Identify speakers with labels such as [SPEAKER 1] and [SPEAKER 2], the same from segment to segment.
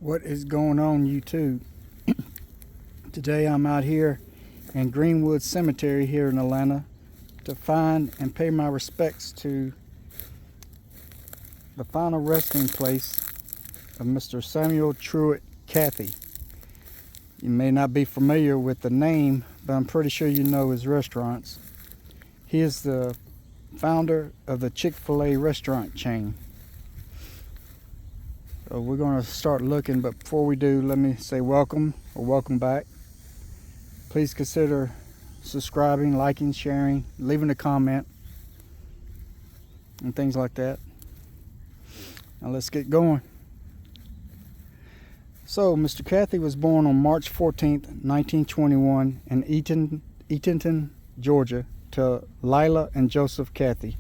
[SPEAKER 1] What is going on, YouTube? Today I'm out here in Greenwood Cemetery here in Atlanta to find and pay my respects to the final resting place of Mr. Samuel Truett Cathy. You may not be familiar with the name, but I'm pretty sure you know his restaurants. He is the founder of the Chick-fil-A restaurant chain. So we're going to start looking, but before we do, let me say welcome or welcome back. Please consider subscribing, liking, sharing, leaving a comment, and things like that. Now let's get going. So Mr. Cathy was born on March 14th, 1921 in Eatonton, Georgia, to Lila and Joseph Cathy.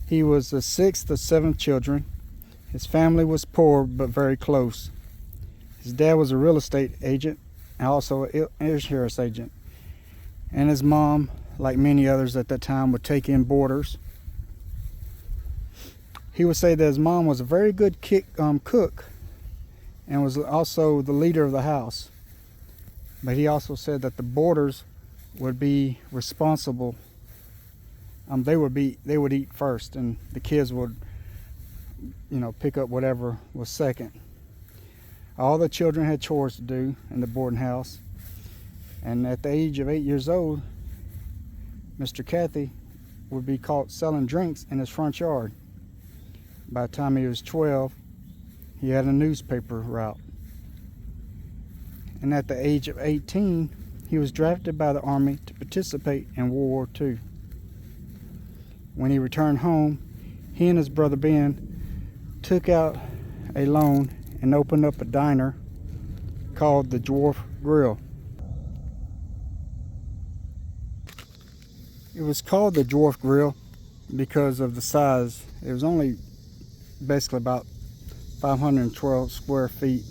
[SPEAKER 1] He was the sixth of 7 children. His family was poor but very close. His dad was a real estate agent and also an insurance agent. And his mom, like many others at that time, would take in boarders. He would say that his mom was a very good cook and was also the leader of the house. But he also said that the boarders would be responsible. They would eat first, and the kids would pick up whatever was second. All the children had chores to do in the boarding house, and at the age of 8 years old, Mr. Cathy would be caught selling drinks in his front yard. By the time he was 12, he had a newspaper route. And at the age of 18, he was drafted by the Army to participate in World War II. When he returned home, he and his brother Ben took out a loan and opened up a diner called the Dwarf Grill. It was called the Dwarf Grill because of the size. It was only basically about 512 square feet,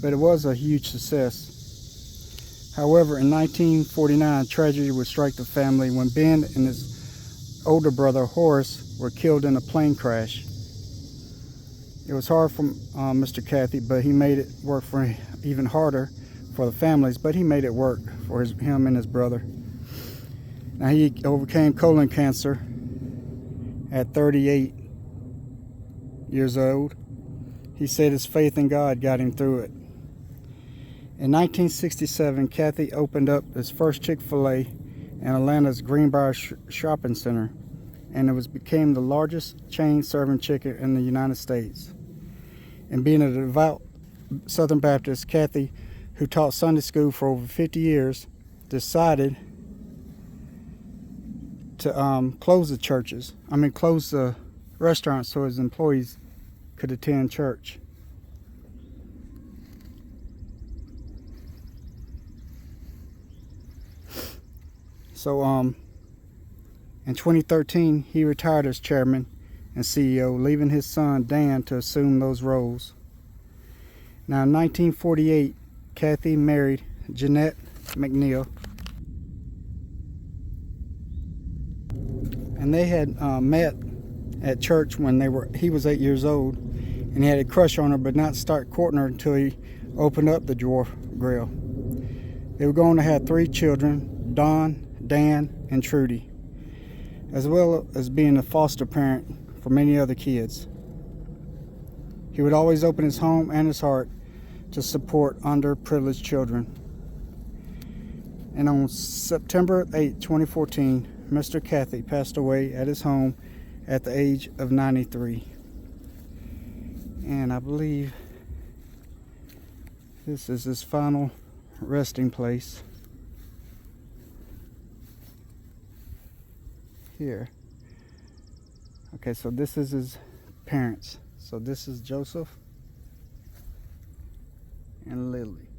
[SPEAKER 1] but it was a huge success. However, in 1949, tragedy would strike the family when Ben and his older brother Horace were killed in a plane crash. It was hard for Mr. Cathy, but he made it work for even harder for the families, but he made it work for him and his brother. Now he overcame colon cancer at 38 years old. He said his faith in God got him through it. In 1967, Cathy opened up his first Chick-fil-A in Atlanta's Greenbrier Shopping Center, and it became the largest chain serving chicken in the United States. And being a devout Southern Baptist, Cathy, who taught Sunday school for over 50 years, decided to close the restaurants so his employees could attend church. So in 2013, he retired as chairman and CEO, leaving his son Dan to assume those roles. Now in 1948, Cathy married Jeanette McNeil, and they had met at church when he was 8 years old, and he had a crush on her, but not start courting her until he opened up the Dwarf Grill. They were going to have 3 children, Don, Dan, and Trudy, as well as being a foster parent for many other kids. He would always open his home and his heart to support underprivileged children. And on September 8, 2014, Mr. Cathy passed away at his home at the age of 93. And I believe this is his final resting place here. Okay, so this is his parents. So this is Joseph and Lily.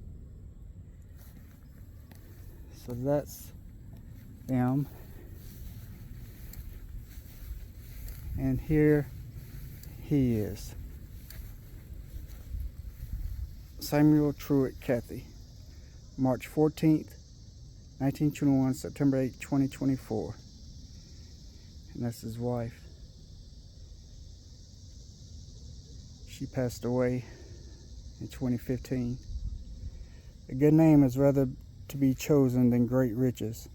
[SPEAKER 1] So that's them. And here he is. Samuel Truett Cathy. March 14th, 1921, September 8, 2024. And that's his wife. She passed away in 2015. A good name is rather to be chosen than great riches.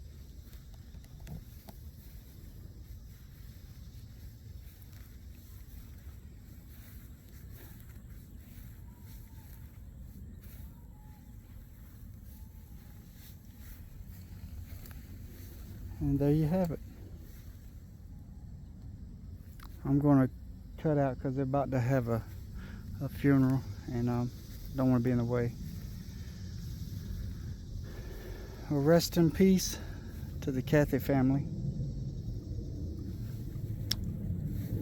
[SPEAKER 1] And there you have it. I'm going to cut out because they're about to have a funeral, and don't want to be in the way. Well, rest in peace to the Cathy family.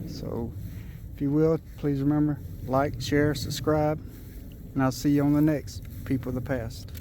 [SPEAKER 1] So, if you will, please remember, like, share, subscribe, and I'll see you on the next People of the Past.